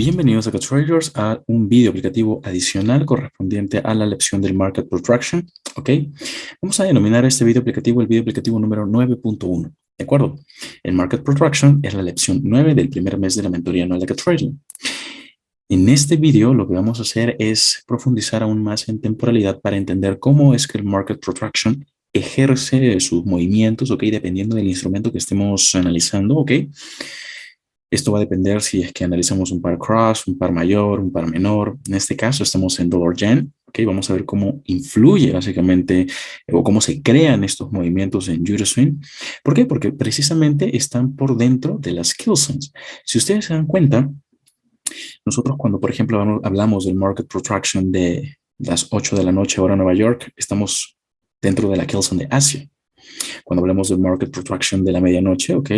Bienvenidos a Traders a un video aplicativo adicional correspondiente a la lección del Market Protraction. ¿Ok? Vamos a denominar este video aplicativo el video aplicativo número 9.1. ¿De acuerdo? El Market Protraction es la lección 9 del primer mes de la mentoría anual de Trading. En este video lo que vamos a hacer es profundizar aún más en temporalidad para entender cómo es que el Market Protraction ejerce sus movimientos, ¿ok? Dependiendo del instrumento que estemos analizando, ¿ok? Esto va a depender si es que analizamos un par cross, un par mayor, un par menor. En este caso estamos en dólar yen. Okay, vamos a ver cómo influye básicamente o cómo se crean estos movimientos en Euro Swing. ¿Por qué? Porque precisamente están por dentro de las kill zones. Si ustedes se dan cuenta, nosotros cuando, por ejemplo, hablamos del market protraction de las 8 de la noche hora Nueva York, estamos dentro de la kill zone de Asia. Cuando hablamos de market protraction de la medianoche, ok,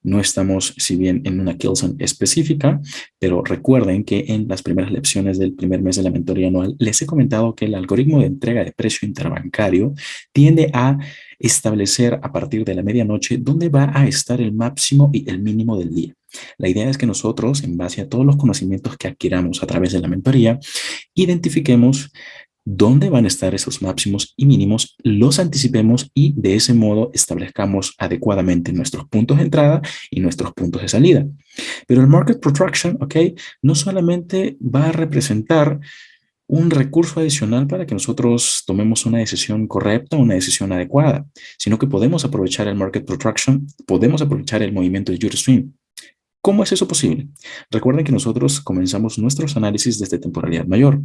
no estamos, si bien en una kill zone específica, pero recuerden que en las primeras lecciones del primer mes de la mentoría anual les he comentado que el algoritmo de entrega de precio interbancario tiende a establecer a partir de la medianoche dónde va a estar el máximo y el mínimo del día. La idea es que nosotros, en base a todos los conocimientos que adquiramos a través de la mentoría, identifiquemos dónde van a estar esos máximos y mínimos, los anticipemos y de ese modo establezcamos adecuadamente nuestros puntos de entrada y nuestros puntos de salida. Pero el market protraction, ¿ok? No solamente va a representar un recurso adicional para que nosotros tomemos una decisión correcta, una decisión adecuada, sino que podemos aprovechar el market protraction, podemos aprovechar el movimiento de Euro Swing. ¿Cómo es eso posible? Recuerden que nosotros comenzamos nuestros análisis desde temporalidad mayor.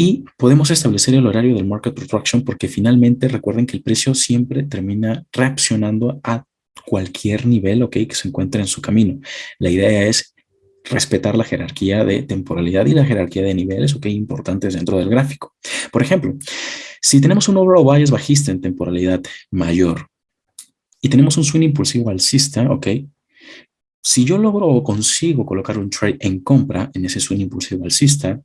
Y podemos establecer el horario del market protraction porque finalmente recuerden que el precio siempre termina reaccionando a cualquier nivel, ¿ok? Que se encuentre en su camino. La idea es respetar la jerarquía de temporalidad y la jerarquía de niveles, ¿ok? Importantes dentro del gráfico. Por ejemplo, si tenemos un overall bias bajista en temporalidad mayor y tenemos un swing impulsivo alcista, ¿ok? Si yo logro o consigo colocar un trade en compra en ese swing impulsivo alcista,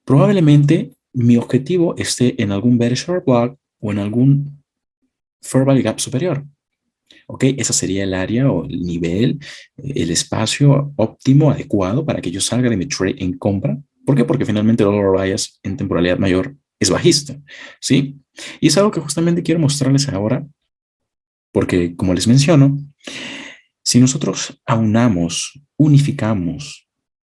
probablemente mi objetivo esté en algún bearish short block o en algún fair value gap superior. ¿Ok? Esa sería el área o el nivel, el espacio óptimo, adecuado para que yo salga de mi trade en compra. ¿Por qué? Porque finalmente el dollar bias en temporalidad mayor es bajista. ¿Sí? Y es algo que justamente quiero mostrarles ahora porque, como les menciono, si nosotros aunamos, unificamos,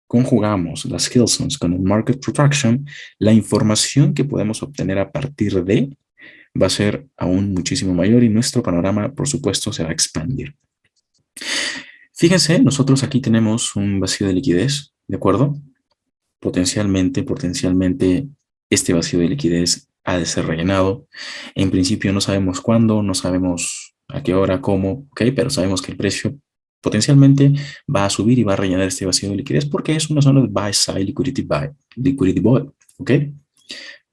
conjugamos las skill zones con el market protraction, la información que podemos obtener a partir de va a ser aún muchísimo mayor y nuestro panorama, por supuesto, se va a expandir. Fíjense, nosotros aquí tenemos un vacío de liquidez, ¿de acuerdo? Potencialmente, este vacío de liquidez ha de ser rellenado. En principio no sabemos cuándo, no sabemos a qué hora, cómo, ¿ok? Pero sabemos que el precio potencialmente va a subir y va a rellenar este vacío de liquidez porque es una zona de buy side liquidity void, ¿ok?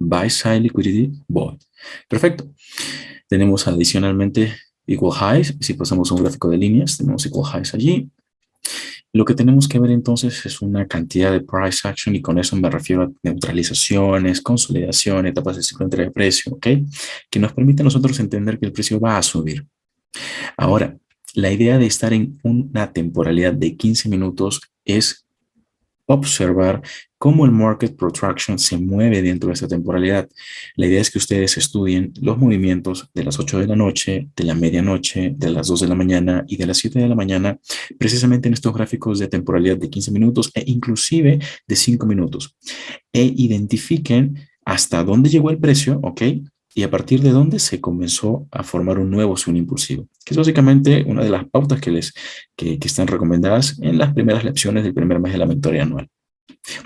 Buy side liquidity void. Perfecto. Tenemos adicionalmente equal highs. Si pasamos a un gráfico de líneas, tenemos equal highs allí. Lo que tenemos que ver entonces es una cantidad de price action y con eso me refiero a neutralizaciones, consolidación, etapas de ciclo de entrega de precio, ¿ok? Que nos permite a nosotros entender que el precio va a subir. Ahora, la idea de estar en una temporalidad de 15 minutos es observar cómo el market protraction se mueve dentro de esta temporalidad. La idea es que ustedes estudien los movimientos de las 8 de la noche, de la medianoche, de las 2 de la mañana y de las 7 de la mañana, precisamente en estos gráficos de temporalidad de 15 minutos e inclusive de 5 minutos. E identifiquen hasta dónde llegó el precio, ¿ok? Y a partir de dónde se comenzó a formar un nuevo swing impulsivo, que es básicamente una de las pautas que están recomendadas en las primeras lecciones del primer mes de la mentoría anual.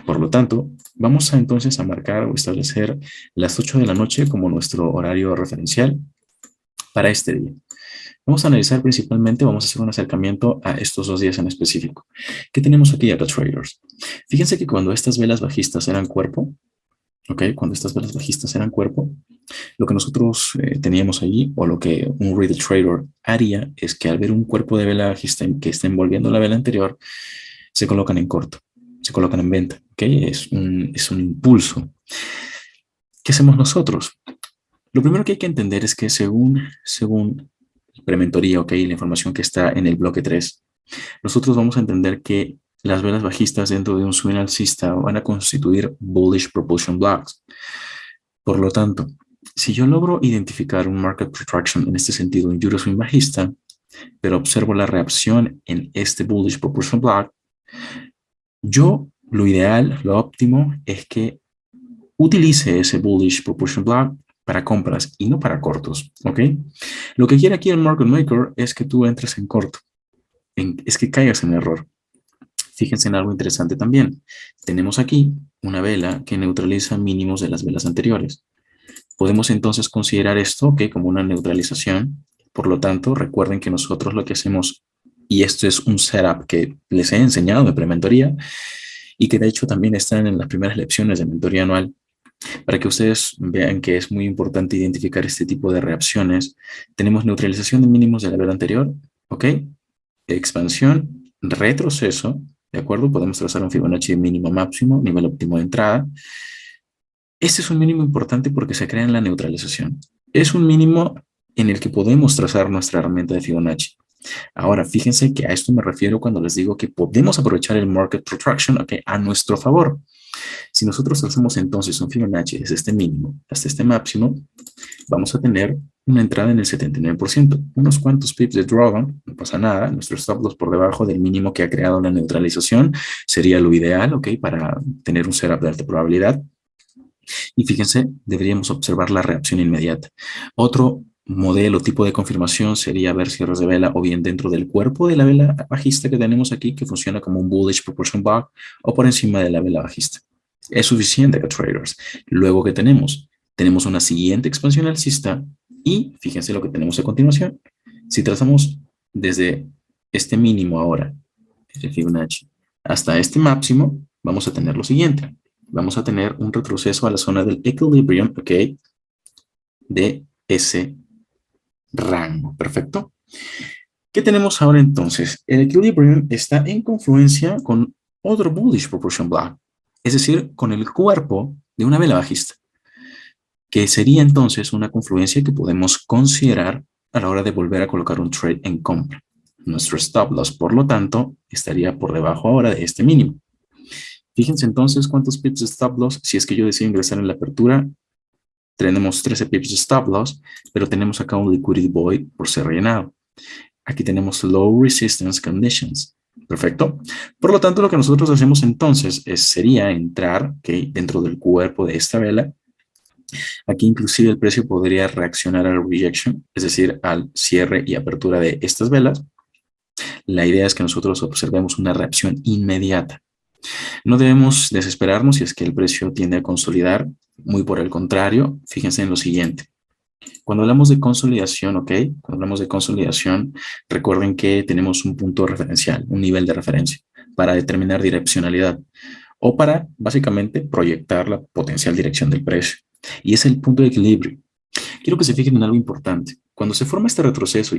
Por lo tanto, vamos a entonces a marcar o establecer las 8 de la noche como nuestro horario referencial para este día. Vamos a analizar principalmente, vamos a hacer un acercamiento a estos dos días en específico. ¿Qué tenemos aquí acá, traders? Fíjense que cuando estas velas bajistas eran cuerpo, ¿ok? Cuando estas velas bajistas eran cuerpo, lo que nosotros teníamos allí, o lo que un real trader haría, es que al ver un cuerpo de vela bajista que está envolviendo la vela anterior, se colocan en corto, se colocan en venta, ¿ok? Es un impulso. ¿Qué hacemos nosotros? Lo primero que hay que entender es que según prementoría, ¿ok? La información que está en el bloque 3, nosotros vamos a entender que las velas bajistas dentro de un swing alcista van a constituir bullish propulsion blocks. Por lo tanto, si yo logro identificar un market retraction en este sentido en Euroswing bajista, pero observo la reacción en este bullish propulsion block, yo lo ideal, lo óptimo es que utilice ese bullish propulsion block para compras y no para cortos, ¿ok? Lo que quiere aquí el market maker es que tú entres en corto, es que caigas en error. Fíjense en algo interesante también. Tenemos aquí una vela que neutraliza mínimos de las velas anteriores. Podemos entonces considerar esto, ¿ok?, como una neutralización. Por lo tanto, recuerden que nosotros lo que hacemos, y esto es un setup que les he enseñado en prementoría y que de hecho también están en las primeras lecciones de mentoría anual, para que ustedes vean que es muy importante identificar este tipo de reacciones. Tenemos neutralización de mínimos de la vela anterior, ¿ok? Expansión, retroceso, ¿de acuerdo? Podemos trazar un Fibonacci de mínimo máximo, nivel óptimo de entrada. Este es un mínimo importante porque se crea en la neutralización. Es un mínimo en el que podemos trazar nuestra herramienta de Fibonacci. Ahora, fíjense que a esto me refiero cuando les digo que podemos aprovechar el market retraction, ¿ok?, a nuestro favor. Si nosotros trazamos entonces un Fibonacci desde este mínimo hasta este máximo, vamos a tener una entrada en el 79%. Unos cuantos pips de drawdown, no pasa nada. Nuestro stop loss por debajo del mínimo que ha creado la neutralización sería lo ideal, ¿ok?, para tener un setup de alta probabilidad. Y fíjense, deberíamos observar la reacción inmediata. Otro modelo, tipo de confirmación sería ver cierres de vela o bien dentro del cuerpo de la vela bajista que tenemos aquí, que funciona como un bullish proportion block, o por encima de la vela bajista. Es suficiente, traders. Luego, ¿qué tenemos? Tenemos una siguiente expansión alcista y fíjense lo que tenemos a continuación. Si trazamos desde este mínimo ahora, el Fibonacci, hasta este máximo, vamos a tener lo siguiente. Vamos a tener un retroceso a la zona del equilibrium, ¿ok?, de ese rango. Perfecto. ¿Qué tenemos ahora entonces? El equilibrium está en confluencia con otro bullish proportion block, es decir, con el cuerpo de una vela bajista, que sería entonces una confluencia que podemos considerar a la hora de volver a colocar un trade en compra. Nuestro stop loss, por lo tanto, estaría por debajo ahora de este mínimo. Fíjense entonces cuántos pips de stop loss. Si es que yo decido ingresar en la apertura, tenemos 13 pips de stop loss, pero tenemos acá un liquidity void por ser rellenado. Aquí tenemos low resistance conditions. Perfecto. Por lo tanto, lo que nosotros hacemos entonces sería entrar, ¿okay?, dentro del cuerpo de esta vela. Aquí inclusive el precio podría reaccionar al rejection, es decir, al cierre y apertura de estas velas. La idea es que nosotros observemos una reacción inmediata. No debemos desesperarnos si es que el precio tiende a consolidar. Muy por el contrario, fíjense en lo siguiente. Cuando hablamos de consolidación, ¿ok? Cuando hablamos de consolidación, recuerden que tenemos un punto referencial, un nivel de referencia para determinar direccionalidad o para, básicamente, proyectar la potencial dirección del precio. Y es el punto de equilibrio. Quiero que se fijen en algo importante. Cuando se forma este retroceso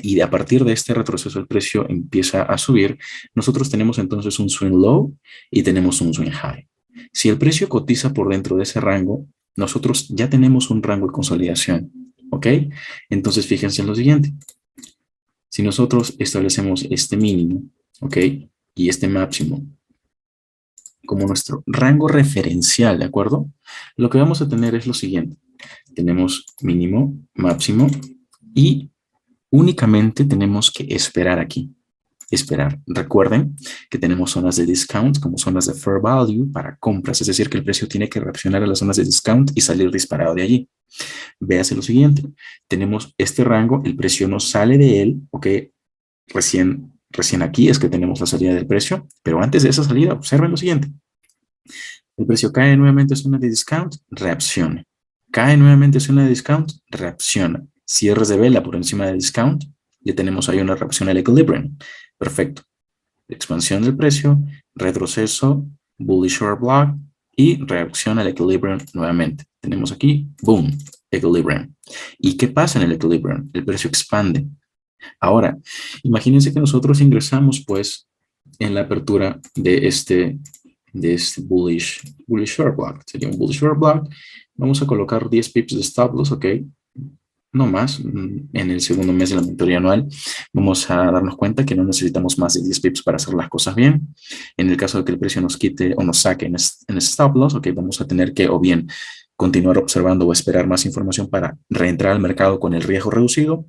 y a partir de este retroceso el precio empieza a subir, nosotros tenemos entonces un swing low y tenemos un swing high. Si el precio cotiza por dentro de ese rango, nosotros ya tenemos un rango de consolidación, ¿ok? Entonces fíjense en lo siguiente. Si nosotros establecemos este mínimo, ¿ok?, y este máximo como nuestro rango referencial, ¿de acuerdo? Lo que vamos a tener es lo siguiente. Tenemos mínimo, máximo y únicamente tenemos que esperar aquí. Esperar. Recuerden que tenemos zonas de discount como zonas de fair value para compras, es decir, que el precio tiene que reaccionar a las zonas de discount y salir disparado de allí. Véase lo siguiente. Tenemos este rango, el precio no sale de él, ¿ok? Recién aquí es que tenemos la salida del precio, pero antes de esa salida, observen lo siguiente. El precio cae nuevamente a zona de discount, reacciona. Cae nuevamente a zona de discount, reacciona. Cierres de vela por encima de discount, ya tenemos ahí una reacción al equilibrium. Perfecto. Expansión del precio, retroceso, bullish order block y reacción al equilibrium nuevamente. Tenemos aquí, boom, equilibrium. ¿Y qué pasa en el equilibrium? El precio expande. Ahora, imagínense que nosotros ingresamos pues en la apertura de este bullish short block. Sería un bullish short block. Vamos a colocar 10 pips de stop loss, ¿ok? no más. En el segundo mes de la monitoría anual vamos a darnos cuenta que no necesitamos más de 10 pips para hacer las cosas bien. En el caso de que el precio nos quite o nos saque en ese stop loss, ok, vamos a tener que o bien continuar observando o esperar más información para reentrar al mercado con el riesgo reducido,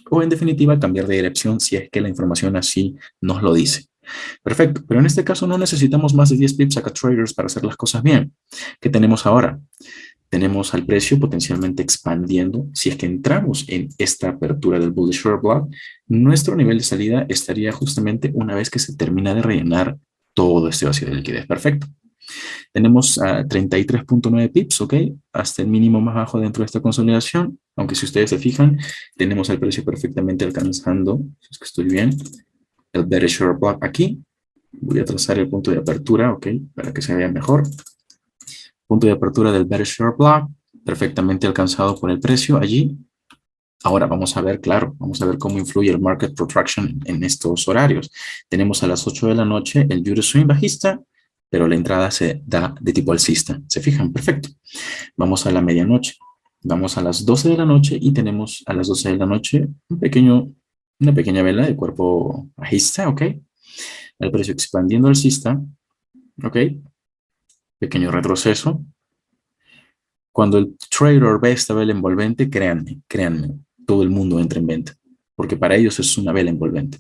o en definitiva cambiar de dirección si es que la información así nos lo dice. Perfecto, pero en este caso no necesitamos más de 10 pips acá traders para hacer las cosas bien. ¿Qué tenemos ahora? Tenemos al precio potencialmente expandiendo. Si es que entramos en esta apertura del bullish order block, nuestro nivel de salida estaría justamente una vez que se termina de rellenar todo este vacío de liquidez. Perfecto. Tenemos a 33.9 pips, ¿ok? Hasta el mínimo más bajo dentro de esta consolidación. Aunque si ustedes se fijan, tenemos el precio perfectamente alcanzando, si es que estoy bien, el bearish order block aquí. Voy a trazar el punto de apertura, ¿ok? Para que se vea mejor. Punto de apertura del bearish order block, perfectamente alcanzado por el precio allí. Ahora vamos a ver, claro, vamos a ver cómo influye el market protraction en estos horarios. Tenemos a las 8 de la noche el Euro Swing bajista, pero la entrada se da de tipo alcista. ¿Se fijan? Perfecto. Vamos a la medianoche. Vamos a las 12 de la noche y tenemos a las 12 de la noche una pequeña vela de cuerpo bajista, ¿ok? El precio expandiendo alcista, ¿ok? Pequeño retroceso. Cuando el trader ve esta vela envolvente, créanme, todo el mundo entra en venta, porque para ellos es una vela envolvente.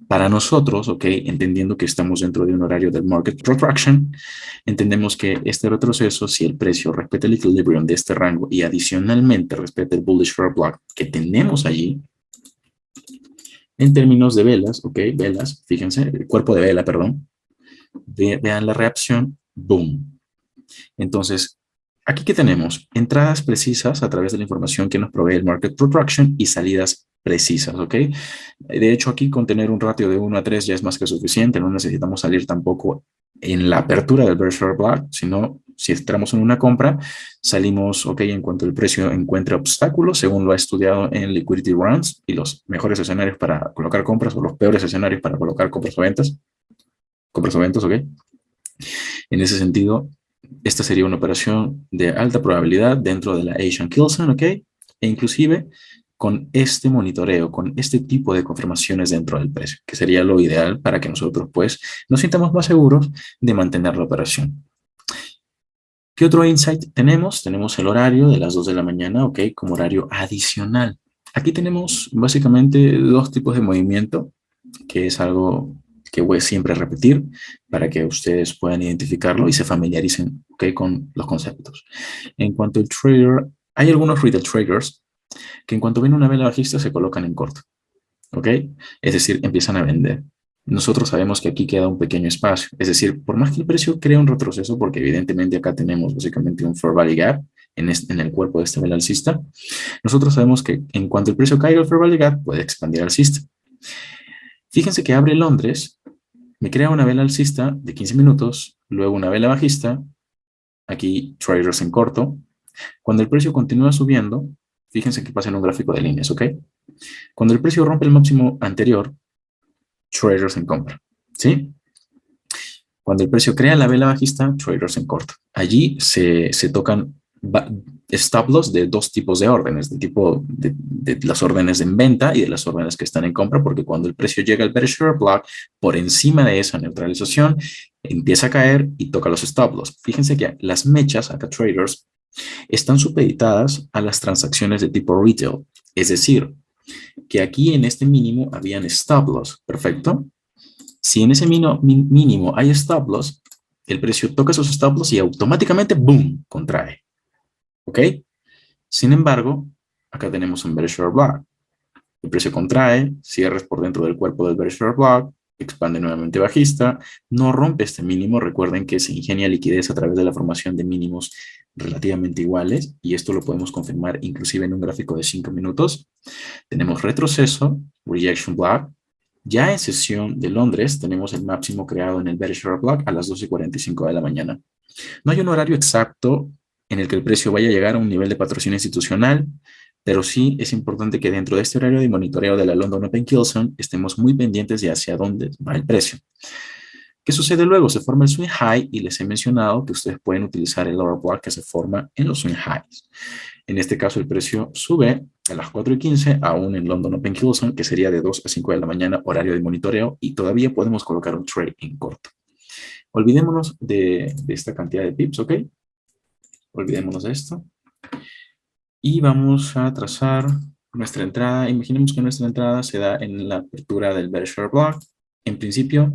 Para nosotros, ok, entendiendo que estamos dentro de un horario del market protraction, entendemos que este retroceso, si el precio respeta el equilibrium de este rango y adicionalmente respeta el bullish order block que tenemos allí, en términos de velas, ok, velas, fíjense, el cuerpo de vela, perdón, vean la reacción, boom. Entonces, aquí que tenemos entradas precisas a través de la información que nos provee el Market Protraction y salidas precisas, ¿ok? De hecho, aquí con tener un ratio de 1 a 3 ya es más que suficiente, no necesitamos salir tampoco en la apertura del bearish order block, sino si entramos en una compra, salimos, ok, en cuanto el precio encuentre obstáculos, según lo ha estudiado en Liquidity Rounds, y los mejores escenarios para colocar compras o los peores escenarios para colocar compras o ventas, ok. En ese sentido, esta sería una operación de alta probabilidad dentro de la Asian Kill Zone, ¿ok? E inclusive con este monitoreo, con este tipo de confirmaciones dentro del precio, que sería lo ideal para que nosotros, pues, nos sintamos más seguros de mantener la operación. ¿Qué otro insight tenemos? Tenemos el horario de las 2 de la mañana, ¿ok? Como horario adicional. Aquí tenemos básicamente dos tipos de movimiento, que es algo que voy siempre a repetir para que ustedes puedan identificarlo y se familiaricen, ¿okay? Con los conceptos. En cuanto al trader, hay algunos retail traders que en cuanto ven una vela bajista se colocan en corto, ¿ok? Es decir, empiezan a vender. Nosotros sabemos que aquí queda un pequeño espacio, es decir, por más que el precio crea un retroceso, porque evidentemente acá tenemos básicamente un fair value gap en el cuerpo de esta vela alcista, nosotros sabemos que en cuanto el precio caiga el fair value gap puede expandir alcista. Fíjense que abre Londres, me crea una vela alcista de 15 minutos, luego una vela bajista, aquí traders en corto. Cuando el precio continúa subiendo, fíjense que pasa en un gráfico de líneas, ¿ok? Cuando el precio rompe el máximo anterior, traders en compra, ¿sí? Cuando el precio crea la vela bajista, traders en corto. Allí se tocan stop loss de dos tipos de órdenes, de las órdenes en venta y de las órdenes que están en compra, porque cuando el precio llega al bearish order block, por encima de esa neutralización, empieza a caer y toca los stop loss. Fíjense que las mechas, acá traders, están supeditadas a las transacciones de tipo retail, es decir, que aquí en este mínimo habían stop loss, ¿perfecto? Si en ese mínimo hay stop loss, el precio toca esos stop loss y automáticamente, boom, contrae. ¿Ok? Sin embargo, acá tenemos un bearish order block. El precio contrae, cierres por dentro del cuerpo del bearish order block, expande nuevamente bajista, no rompe este mínimo. Recuerden que se ingenia liquidez a través de la formación de mínimos relativamente iguales y esto lo podemos confirmar inclusive en un gráfico de 5 minutos. Tenemos retroceso, rejection block. Ya en sesión de Londres tenemos el máximo creado en el bearish order block a las 12:45 de la mañana. No hay un horario exacto en el que el precio vaya a llegar a un nivel de patrocinio institucional, pero sí es importante que dentro de este horario de monitoreo de la London Open Kill Zone estemos muy pendientes de hacia dónde va el precio. ¿Qué sucede luego? Se forma el swing high y les he mencionado que ustedes pueden utilizar el lower block que se forma en los swing highs. En este caso, el precio sube a las 4:15, aún en London Open Hilton, que sería de 2 a 5 de la mañana, horario de monitoreo, y todavía podemos colocar un trade en corto. Olvidémonos de esta cantidad de pips, ¿ok? Olvidémonos de esto. Y vamos a trazar nuestra entrada. Imaginemos que nuestra entrada se da en la apertura del Bearish Short Block. En principio,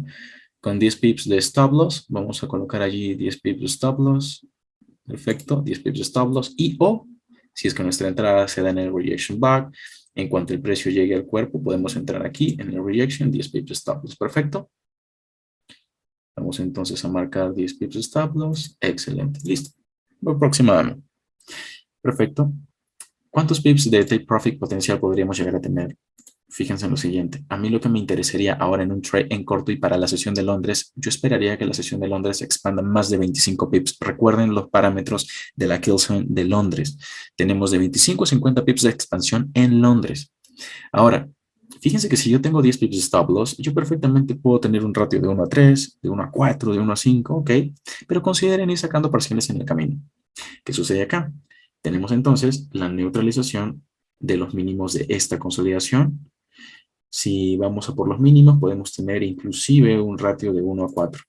con 10 pips de stop loss, vamos a colocar allí 10 pips de stop loss. Perfecto, 10 pips de stop loss. Y o, si es que nuestra entrada se da en el rejection back, en cuanto el precio llegue al cuerpo, podemos entrar aquí en el rejection, 10 pips de stop loss. Perfecto. Vamos entonces a marcar 10 pips de stop loss. Excelente, listo. Aproximadamente. Perfecto. ¿Cuántos pips de take profit potencial podríamos llegar a tener? Fíjense en lo siguiente. A mí lo que me interesaría ahora en un trade en corto y para la sesión de Londres, yo esperaría que la sesión de Londres expanda más de 25 pips. Recuerden los parámetros de la Kilson de Londres. Tenemos de 25 a 50 pips de expansión en Londres. Ahora, fíjense que si yo tengo 10 pips de stop loss, yo perfectamente puedo tener un ratio de 1 a 3, de 1 a 4, de 1 a 5, ¿ok? Pero consideren ir sacando parciales en el camino. ¿Qué sucede acá? Tenemos entonces la neutralización de los mínimos de esta consolidación. Si vamos a por los mínimos, podemos tener inclusive un ratio de 1 a 4.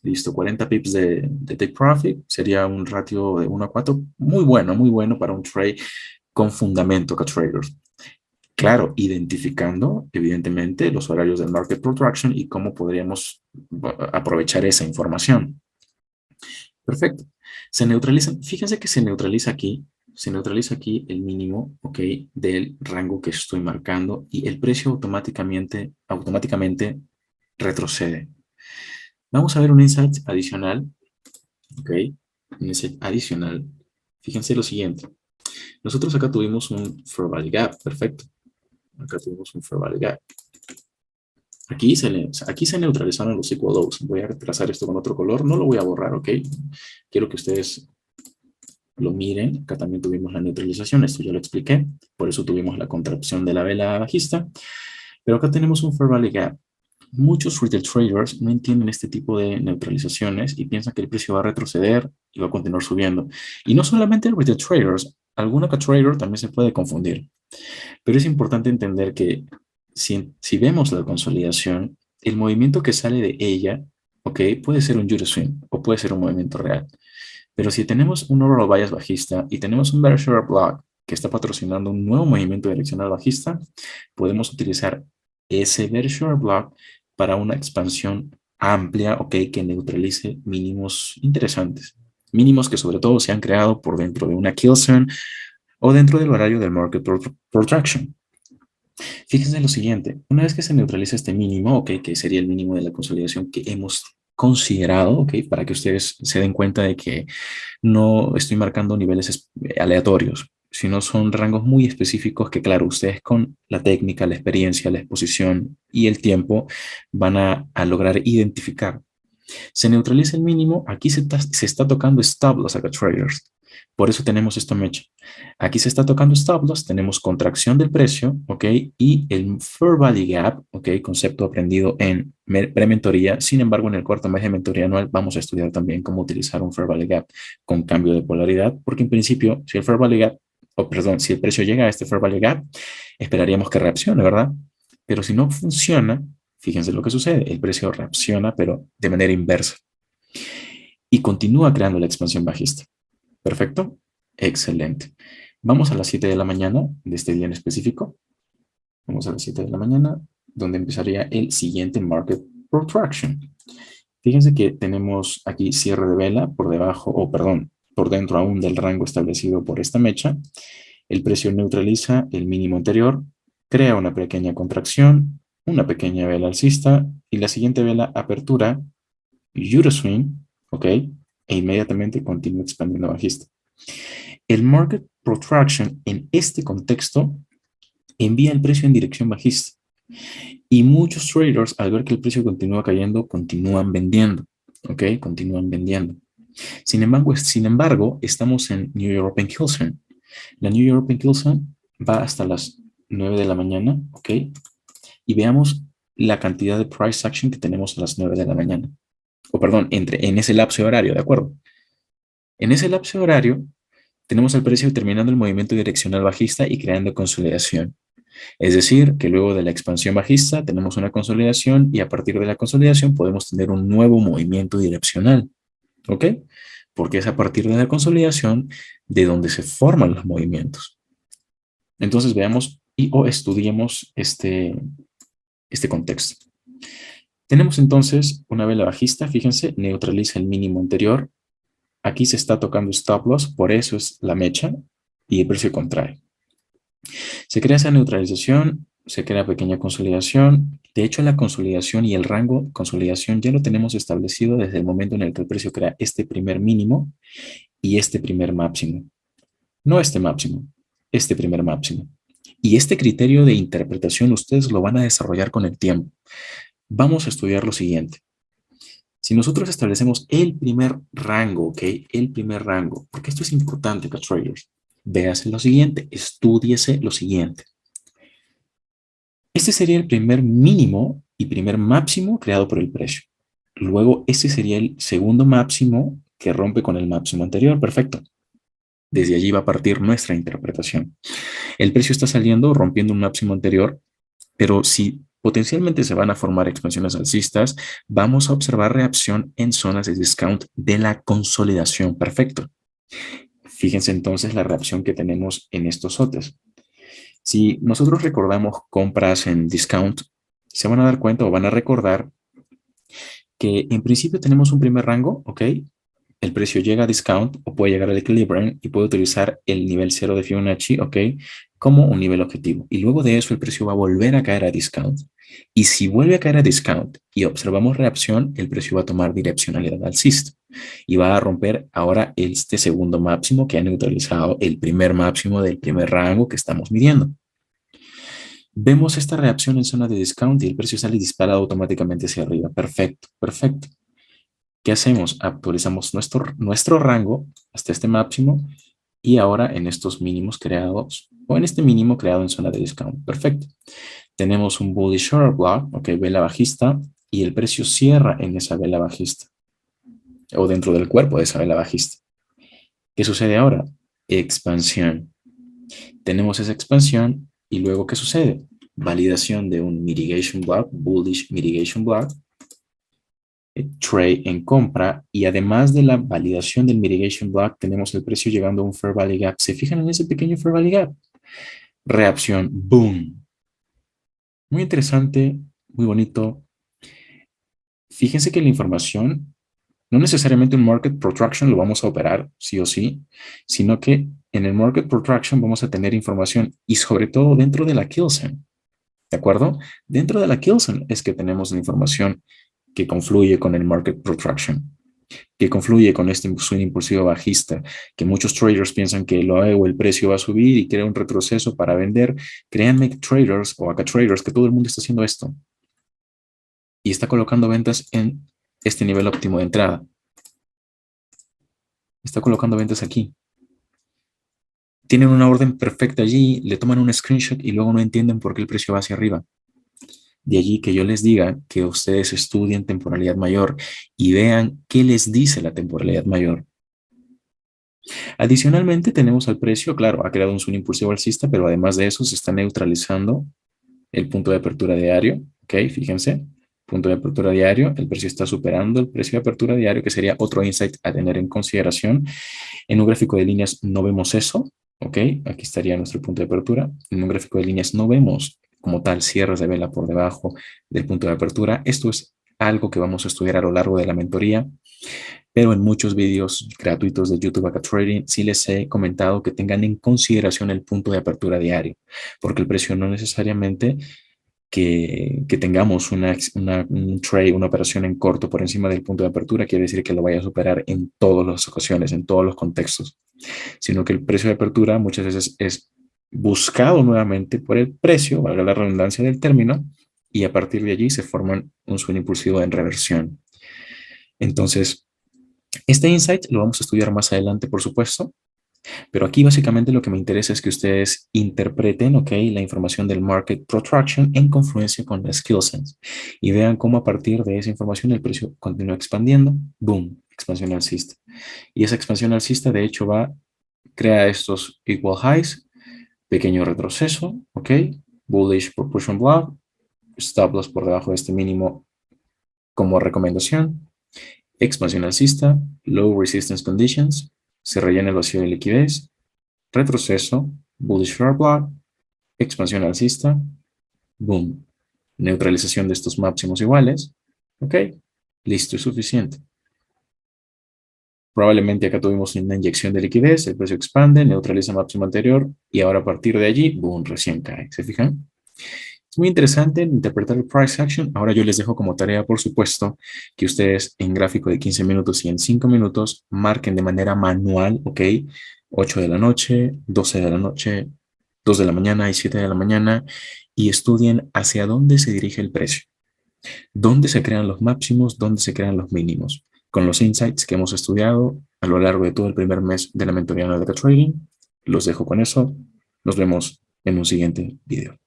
Listo, 40 pips de take profit sería un ratio de 1 a 4. Muy bueno para un trade con fundamento que traders. Claro, identificando evidentemente los horarios del market protraction y cómo podríamos aprovechar esa información. Perfecto. Se neutralizan, fíjense que se neutraliza aquí el mínimo, ¿ok? Del rango que estoy marcando y el precio automáticamente retrocede. Vamos a ver un insight adicional, ¿ok? Un insight adicional. Fíjense lo siguiente. Nosotros acá tuvimos un fair value gap, perfecto. Acá tuvimos un fair value gap. Aquí se neutralizaron los equal lows. Voy a trazar esto con otro color. No lo voy a borrar, ¿ok? Quiero que ustedes lo miren. Acá también tuvimos la neutralización. Esto ya lo expliqué. Por eso tuvimos la contracción de la vela bajista. Pero acá tenemos un fair value gap. Muchos retail traders no entienden este tipo de neutralizaciones y piensan que el precio va a retroceder y va a continuar subiendo. Y no solamente retail traders. Algún acá trader también se puede confundir. Pero es importante entender que si vemos la consolidación, el movimiento que sale de ella, ok, puede ser un Euro swing o puede ser un movimiento real. Pero si tenemos un overall bias bajista y tenemos un bearish order block que está patrocinando un nuevo movimiento direccional bajista, podemos utilizar ese bearish order block para una expansión amplia, ok, que neutralice mínimos interesantes. Mínimos que sobre todo se han creado por dentro de una kill zone o dentro del horario del market protraction. Fíjense en lo siguiente, una vez que se neutraliza este mínimo, okay, que sería el mínimo de la consolidación que hemos considerado, okay, para que ustedes se den cuenta de que no estoy marcando niveles aleatorios, sino son rangos muy específicos que, claro, ustedes con la técnica, la experiencia, la exposición y el tiempo van a lograr identificar. Se neutraliza el mínimo, aquí se está tocando stop loss acá traders. Por eso tenemos esta mecha. Aquí se está tocando stop loss, tenemos contracción del precio, ¿ok? Y el fair value gap, ¿ok? Concepto aprendido en prementoría. Sin embargo, en el cuarto mes de mentoría anual vamos a estudiar también cómo utilizar un fair value gap con cambio de polaridad, porque en principio, si el fair value gap, o perdón, si el precio llega a este fair value gap, esperaríamos que reaccione, ¿verdad? Pero si no funciona, fíjense lo que sucede. El precio reacciona, pero de manera inversa. Y continúa creando la expansión bajista. ¿Perfecto? Excelente. Vamos a las 7 de la mañana de este día en específico. Vamos a las 7 de la mañana, donde empezaría el siguiente market protraction. Fíjense que tenemos aquí cierre de vela por debajo, o perdón, por dentro aún del rango establecido por esta mecha. El precio neutraliza el mínimo anterior, crea una pequeña contracción, una pequeña vela alcista y la siguiente vela apertura, Euroswing, ¿ok? E inmediatamente continúa expandiendo bajista. El market protraction en este contexto envía el precio en dirección bajista y muchos traders al ver que el precio continúa cayendo continúan vendiendo, ¿ok? Continúan vendiendo. Sin embargo, estamos en New European Kilson. La New European Kilson va hasta las 9 de la mañana, ¿ok? Y veamos la cantidad de price action que tenemos a las 9 de la mañana. O perdón, en ese lapso de horario, ¿de acuerdo? En ese lapso de horario Tenemos al precio terminando el movimiento direccional bajista y creando consolidación. Es decir, que luego de la expansión bajista tenemos una consolidación y a partir de la consolidación podemos tener un nuevo movimiento direccional. ¿Ok? Porque es a partir de la consolidación de donde se forman los movimientos. Entonces veamos o estudiemos este contexto. Tenemos entonces una vela bajista, fíjense, neutraliza el mínimo anterior. Aquí se está tocando stop loss, por eso es la mecha y el precio contrae. Se crea esa neutralización, se crea pequeña consolidación. De hecho, la consolidación y el rango consolidación ya lo tenemos establecido desde el momento en el que el precio crea este primer mínimo y este primer máximo. No este máximo, este primer máximo. Y este criterio de interpretación ustedes lo van a desarrollar con el tiempo. Vamos a estudiar lo siguiente. Si nosotros establecemos el primer rango, ¿ok? El primer rango, porque esto es importante para traders. Véase lo siguiente, estúdiese lo siguiente. Este sería el primer mínimo y primer máximo creado por el precio. Luego, este sería el segundo máximo que rompe con el máximo anterior. Perfecto. Desde allí va a partir nuestra interpretación. El precio está saliendo rompiendo un máximo anterior, pero si potencialmente se van a formar expansiones alcistas, vamos a observar reacción en zonas de discount de la consolidación. Perfecto. Fíjense entonces la reacción que tenemos en estos sotes. Si nosotros recordamos compras en discount, se van a dar cuenta o van a recordar que en principio tenemos un primer rango, ¿ok? El precio llega a discount o puede llegar al equilibrium y puede utilizar el nivel 0 de Fibonacci, ¿ok? Como un nivel objetivo. Y luego de eso el precio va a volver a caer a discount. Y si vuelve a caer a discount y observamos reacción, el precio va a tomar direccionalidad alcista y va a romper ahora este segundo máximo que ha neutralizado el primer máximo del primer rango que estamos midiendo. Vemos esta reacción en zona de discount y el precio sale disparado automáticamente hacia arriba. Perfecto, perfecto. ¿Qué hacemos? Actualizamos nuestro rango hasta este máximo y ahora en estos mínimos creados o en este mínimo creado en zona de discount. Perfecto. Tenemos un bullish short block, ok, vela bajista y el precio cierra en esa vela bajista o dentro del cuerpo de esa vela bajista. ¿Qué sucede ahora? Expansión. Tenemos esa expansión y luego ¿qué sucede? Validación de un mitigation block, bullish mitigation block, trade en compra y además de la validación del mitigation block tenemos el precio llegando a un fair value gap. ¿Se fijan en ese pequeño fair value gap? Reacción, boom. Muy interesante, muy bonito. Fíjense que la información, no necesariamente un market protraction lo vamos a operar sí o sí, sino que en el market protraction vamos a tener información y sobre todo dentro de la kill zone. ¿De acuerdo? Dentro de la kill zone es que tenemos la información que confluye con el market protraction, que confluye con este swing impulsivo bajista, que muchos traders piensan que luego el precio va a subir y crea un retroceso para vender. Créanme, traders o acá traders, que todo el mundo está haciendo esto y está colocando ventas en este nivel óptimo de entrada. Está colocando ventas aquí. Tienen una orden perfecta allí, le toman un screenshot y luego no entienden por qué el precio va hacia arriba. De allí que yo les diga que ustedes estudien temporalidad mayor y vean qué les dice la temporalidad mayor. Adicionalmente tenemos al precio, claro, ha creado un swing impulsivo alcista, pero además de eso se está neutralizando el punto de apertura diario, ¿ok? Fíjense, punto de apertura diario, el precio está superando el precio de apertura diario, que sería otro insight a tener en consideración. En un gráfico de líneas no vemos eso, ¿ok? Aquí estaría nuestro punto de apertura. En un gráfico de líneas no vemos como tal cierres de vela por debajo del punto de apertura. Esto es algo que vamos a estudiar a lo largo de la mentoría, pero en muchos vídeos gratuitos de YouTube Acá Trading sí les he comentado que tengan en consideración el punto de apertura diario, porque el precio no necesariamente que tengamos un trade, una operación en corto por encima del punto de apertura, quiere decir que lo vaya a superar en todas las ocasiones, en todos los contextos, sino que el precio de apertura muchas veces es buscado nuevamente por el precio, valga la redundancia del término, y a partir de allí se forman un swing impulsivo en reversión. Entonces, este insight lo vamos a estudiar más adelante, por supuesto, pero aquí básicamente lo que me interesa es que ustedes interpreten, ¿ok?, la información del market protraction en confluencia con la skill sense y vean cómo a partir de esa información el precio continúa expandiendo, boom, expansión alcista. Y esa expansión alcista de hecho va crea estos equal highs, pequeño retroceso, ¿ok? Bullish por push and block, stop loss por debajo de este mínimo como recomendación, expansión alcista, low resistance conditions, se rellena el vacío de liquidez, retroceso, bullish fair block, expansión alcista, boom, neutralización de estos máximos iguales, ¿ok? Listo, es suficiente. Probablemente acá tuvimos una inyección de liquidez, el precio expande, neutraliza el máximo anterior y ahora a partir de allí, boom, recién cae. ¿Se fijan? Es muy interesante interpretar el price action. Ahora yo les dejo como tarea, por supuesto, que ustedes en gráfico de 15 minutos y en 5 minutos marquen de manera manual, ¿ok? 8 de la noche, 12 de la noche, 2 de la mañana y 7 de la mañana y estudien hacia dónde se dirige el precio, dónde se crean los máximos, dónde se crean los mínimos. Con los insights que hemos estudiado a lo largo de todo el primer mes de la mentoría de trading, los dejo con eso. Nos vemos en un siguiente video.